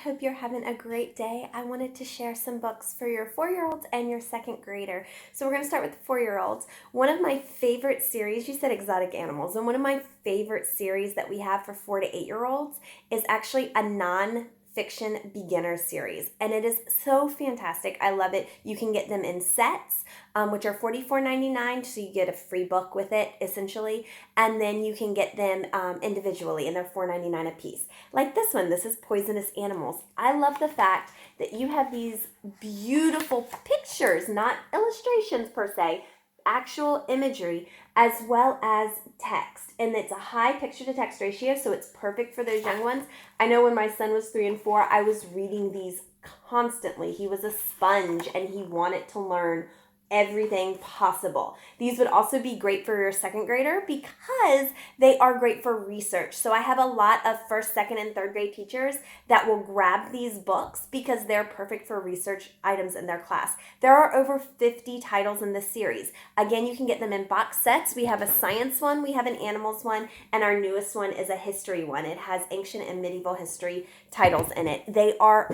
hope you're having a great day. I wanted to share some books for your 4-year-olds and your second grader. So we're going to start with the 4-year-olds. One of my favorite series, you said exotic animals, and one of my favorite series that we have for 4 to 8-year-olds is actually a non-fiction beginner series, and it is so fantastic. I love it. You can get them in sets, which are $44.99, so you get a free book with it essentially, and then you can get them individually, and they're $4.99 a piece. Like this one, this is Poisonous Animals. I love the fact that you have these beautiful pictures, not illustrations per se, actual imagery as well as text, and it's a high picture to text ratio, so it's perfect for those young ones. I know when my son was 3 and 4, I was reading these constantly. He was a sponge and he wanted to learn everything possible. These would also be great for your second grader because they are great for research. So I have a lot of first, second, and third grade teachers that will grab these books because they're perfect for research items in their class. There are over 50 titles in this series. Again, you can get them in box sets. We have a science one, we have an animals one, and our newest one is a history one. It has ancient and medieval history titles in it. They are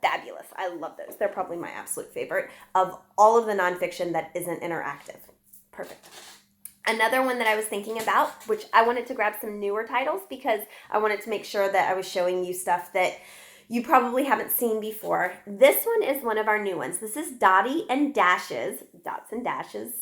fabulous. I love those. They're probably my absolute favorite of all of the nonfiction that isn't interactive. Perfect. Another one that I was thinking about, which I wanted to grab some newer titles because I wanted to make sure that I was showing you stuff that you probably haven't seen before. This one is one of our new ones. This is Dottie and Dashes, dots and dashes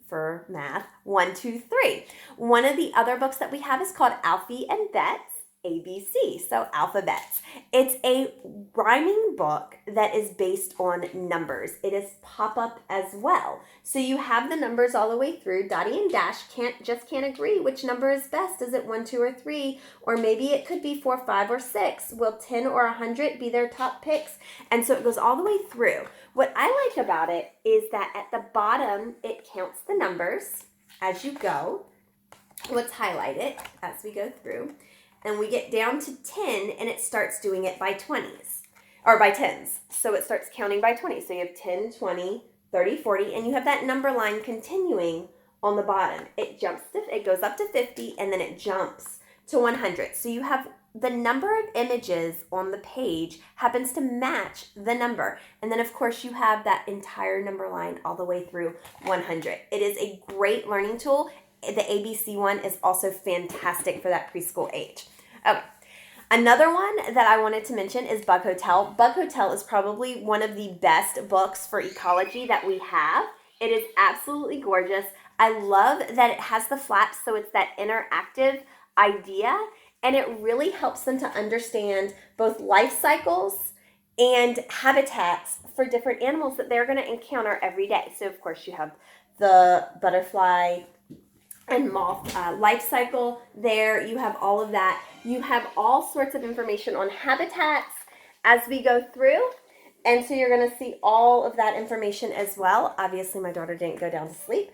for math, 1, 2, 3. One of the other books that we have is called Alfie and Bets, ABC, so alphabets. It's a rhyming book that is based on numbers. It is pop-up as well. So you have the numbers all the way through. Dottie and Dash can't agree which number is best. Is it 1, 2, or 3? Or maybe it could be 4, 5, or 6. Will 10 or 100 be their top picks? And so it goes all the way through. What I like about it is that at the bottom, it counts the numbers as you go. Let's highlight it as we go through. And we get down to 10, and it starts doing it by 20s, or by 10s. So it starts counting by 20. So you have 10, 20, 30, 40, and you have that number line continuing on the bottom. It goes up to 50, and then it jumps to 100. So you have the number of images on the page happens to match the number. And then, of course, you have that entire number line all the way through 100. It is a great learning tool. The ABC one is also fantastic for that preschool age. Okay. Another one that I wanted to mention is Bug Hotel. Bug Hotel is probably one of the best books for ecology that we have. It is absolutely gorgeous. I love that it has the flaps, so it's that interactive idea, and it really helps them to understand both life cycles and habitats for different animals that they're going to encounter every day. So, of course, you have the butterfly and moth life cycle there. You have all of that. You have all sorts of information on habitats as we go through. And so you're going to see all of that information as well. Obviously, my daughter didn't go down to sleep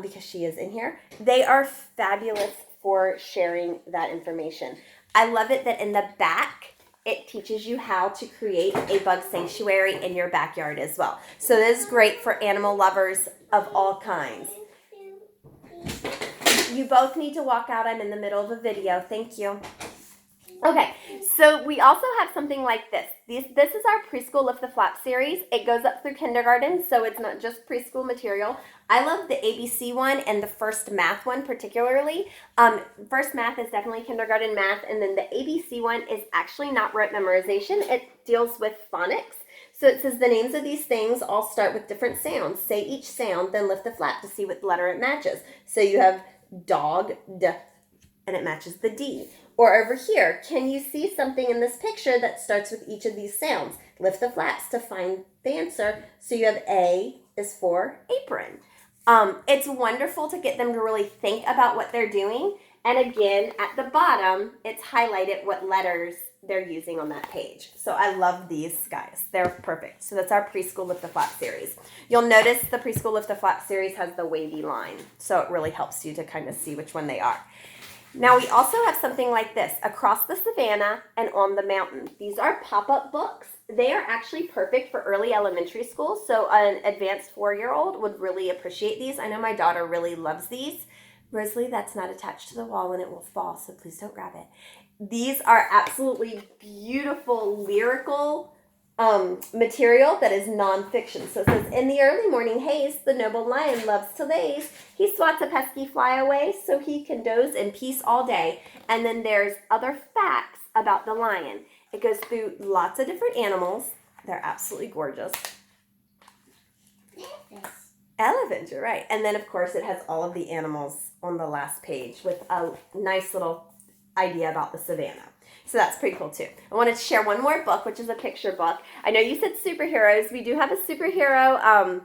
because she is in here. They are fabulous for sharing that information. I love it that in the back, it teaches you how to create a bug sanctuary in your backyard as well. So this is great for animal lovers of all kinds. You both need to walk out. I'm in the middle of a video. Thank you. Okay, so we also have something like this. This is our Preschool Lift the Flap series. It goes up through kindergarten, so it's not just preschool material. I love the ABC one and the First Math one particularly. First Math is definitely kindergarten math, and then the ABC one is actually not rote memorization. It deals with phonics. So it says the names of these things all start with different sounds. Say each sound, then lift the flap to see what letter it matches. So you have dog, D, and it matches the D. Or over here, can you see something in this picture that starts with each of these sounds? Lift the flaps to find the answer. So you have A is for apron. It's wonderful to get them to really think about what they're doing. And again, at the bottom, it's highlighted what letters they're using on that page. So I love these guys. They're perfect. So that's our Preschool Lift the Flap series. You'll notice the Preschool Lift the Flap series has the wavy line. So it really helps you to kind of see which one they are. Now we also have something like this, Across the Savannah and On the Mountain. These are pop-up books. They are actually perfect for early elementary school. So an advanced 4-year-old would really appreciate these. I know my daughter really loves these. Rosalie, that's not attached to the wall and it will fall, so please don't grab it. These are absolutely beautiful lyrical material that is nonfiction. So it says, in the early morning haze, the noble lion loves to laze. He swats a pesky fly away so he can doze in peace all day. And then there's other facts about the lion. It goes through lots of different animals. They're absolutely gorgeous. Elephants, you're right. And then, of course, it has all of the animals on the last page with a nice little idea about the savannah. So that's pretty cool too. I wanted to share one more book, which is a picture book. I know you said superheroes. We do have a superhero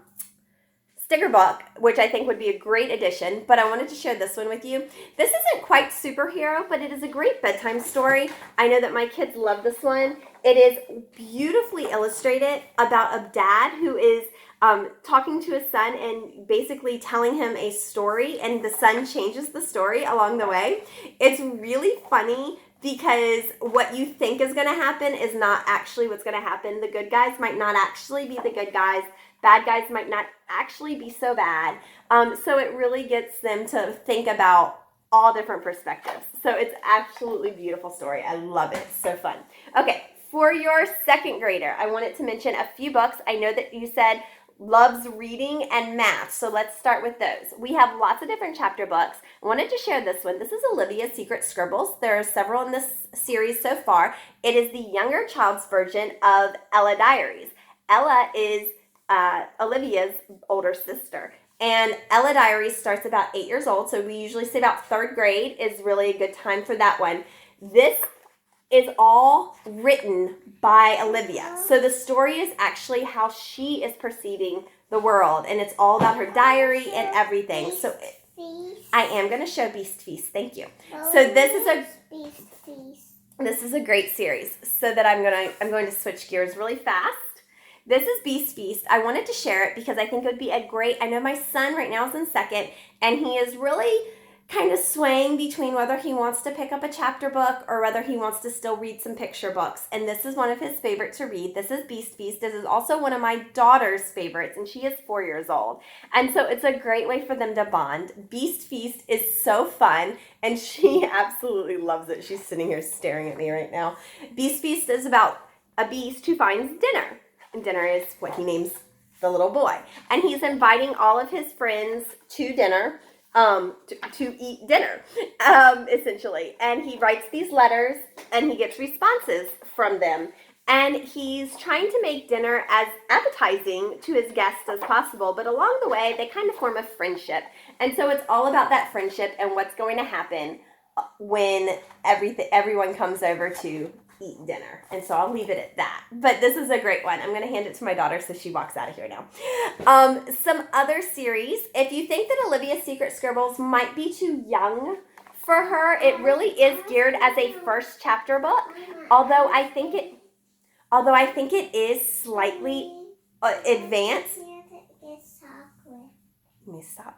sticker book, which I think would be a great addition, but I wanted to share this one with you. This isn't quite superhero, but it is a great bedtime story. I know that my kids love this one. It is beautifully illustrated about a dad who is talking to his son and basically telling him a story, and the son changes the story along the way. It's really funny because what you think is going to happen is not actually what's going to happen. The good guys might not actually be the good guys. Bad guys might not actually be so bad. So it really gets them to think about all different perspectives. So it's absolutely beautiful story. I love it. So fun. Okay, for your second grader, I wanted to mention a few books. I know that you said loves reading and math. So let's start with those. We have lots of different chapter books. I wanted to share this one. This is Olivia's Secret Scribbles. There are several in this series so far. It is the younger child's version of Ella Diaries. Ella is Olivia's older sister. And Ella Diaries starts about 8 years old. So we usually say about third grade is really a good time for that one. This is all written by Olivia. So the story is actually how she is perceiving the world, and it's all about her diary and everything. So I am going to show Beast Feast. Thank you. So this is a great series. So that I'm going to switch gears really fast. This is Beast Feast. I wanted to share it because I think it would be a great, I know my son right now is in second, and he is really kind of swaying between whether he wants to pick up a chapter book or whether he wants to still read some picture books. And this is one of his favorites to read. This is Beast Feast. This is also one of my daughter's favorites, and she is 4 years old. And so it's a great way for them to bond. Beast Feast is so fun, and she absolutely loves it. She's sitting here staring at me right now. Beast Feast is about a beast who finds dinner. And dinner is what he names the little boy. And he's inviting all of his friends to dinner. To eat dinner, essentially. And he writes these letters and he gets responses from them. And he's trying to make dinner as appetizing to his guests as possible. But along the way, they kind of form a friendship. And so it's all about that friendship and what's going to happen when everyone comes over to eat dinner. And so I'll leave it at that. But this is a great one. I'm going to hand it to my daughter so she walks out of here now. Some other series. If you think that Olivia's Secret Scribbles might be too young for her, it really is geared as a first chapter book. Although I think it is slightly advanced. Let me stop.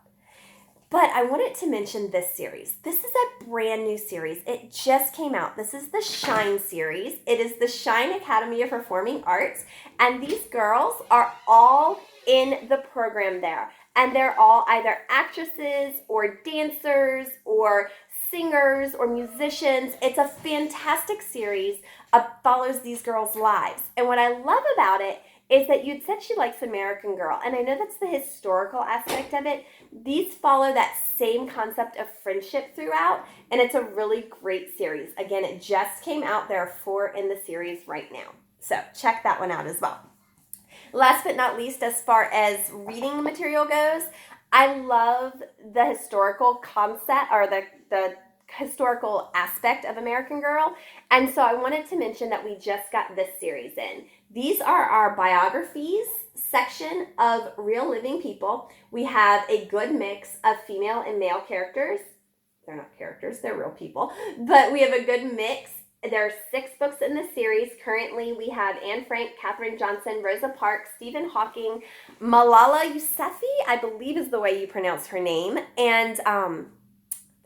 But I wanted to mention this series. This is a brand new series. It just came out. This is the Shine series. It is the Shine Academy of Performing Arts. And these girls are all in the program there. And they're all either actresses or dancers or singers or musicians. It's a fantastic series. Follows these girls' lives. And what I love about it is that you'd said she likes American Girl. And I know that's the historical aspect of it. These follow that same concept of friendship throughout, and it's a really great series. Again, it just came out. There are 4 in the series right now. So check that one out as well. Last but not least, as far as reading material goes, I love the historical concept or the historical aspect of American Girl. And so I wanted to mention that we just got this series in. These are our biographies section of real living people. We have a good mix of female and male characters. They're not characters, they're real people. But we have a good mix. There are 6 books in the series. Currently, we have Anne Frank, Katherine Johnson, Rosa Parks, Stephen Hawking, Malala Yousafzai, I believe is the way you pronounce her name, and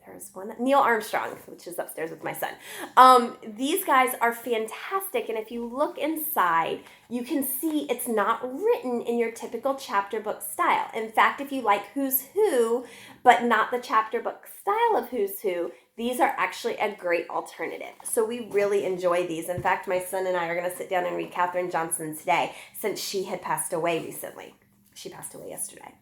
there's one, Neil Armstrong, which is upstairs with my son. These guys are fantastic, and if you look inside, you can see it's not written in your typical chapter book style. In fact, if you like Who's Who, but not the chapter book style of Who's Who, these are actually a great alternative. So we really enjoy these. In fact, my son and I are going to sit down and read Katherine Johnson today since she had passed away recently. She passed away yesterday.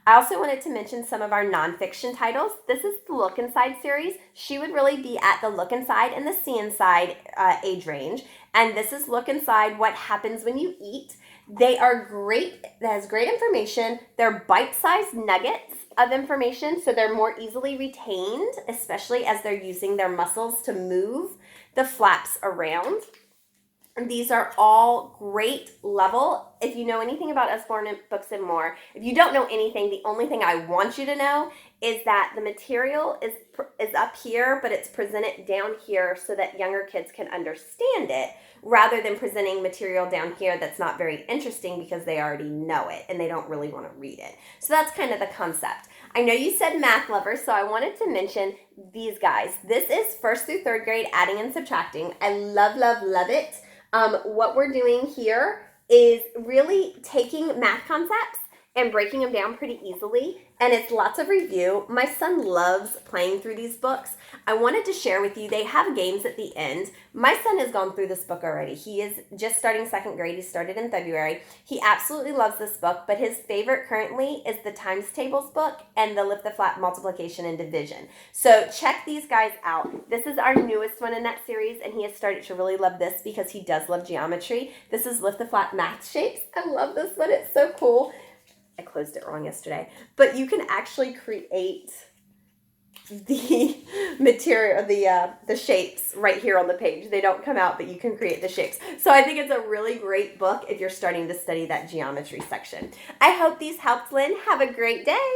I also wanted to mention some of our nonfiction titles. This is the Look Inside series. She would really be at the Look Inside and the See Inside age range. And this is Look Inside, What Happens When You Eat. They are great. That has great information. They're bite-sized nuggets of information, so they're more easily retained, especially as they're using their muscles to move the flaps around. These are all great level. If you know anything about Usborne Books and More, if you don't know anything, the only thing I want you to know is that the material is up here, but it's presented down here so that younger kids can understand it, rather than presenting material down here that's not very interesting because they already know it and they don't really want to read it. So that's kind of the concept. I know you said math lovers, so I wanted to mention these guys. This is 1st through 3rd grade adding and subtracting. I love, love, love it. What we're doing here is really taking math concepts and breaking them down pretty easily, and it's lots of review. My son loves playing through these books. I wanted to share with you, they have games at the end. My son has gone through this book already. He is just starting 2nd grade. He started in February. He absolutely loves this book, but his favorite currently is the times tables book and the lift the flat multiplication and division. So check these guys out. This is our newest one in that series, and he has started to really love this because he does love geometry. This is lift the flat math shapes. I love this one. It's so cool. I closed it wrong yesterday, but you can actually create the material, the shapes right here on the page. They don't come out, but you can create the shapes. So I think it's a really great book if you're starting to study that geometry section. I hope these helped, Lynn. Have a great day.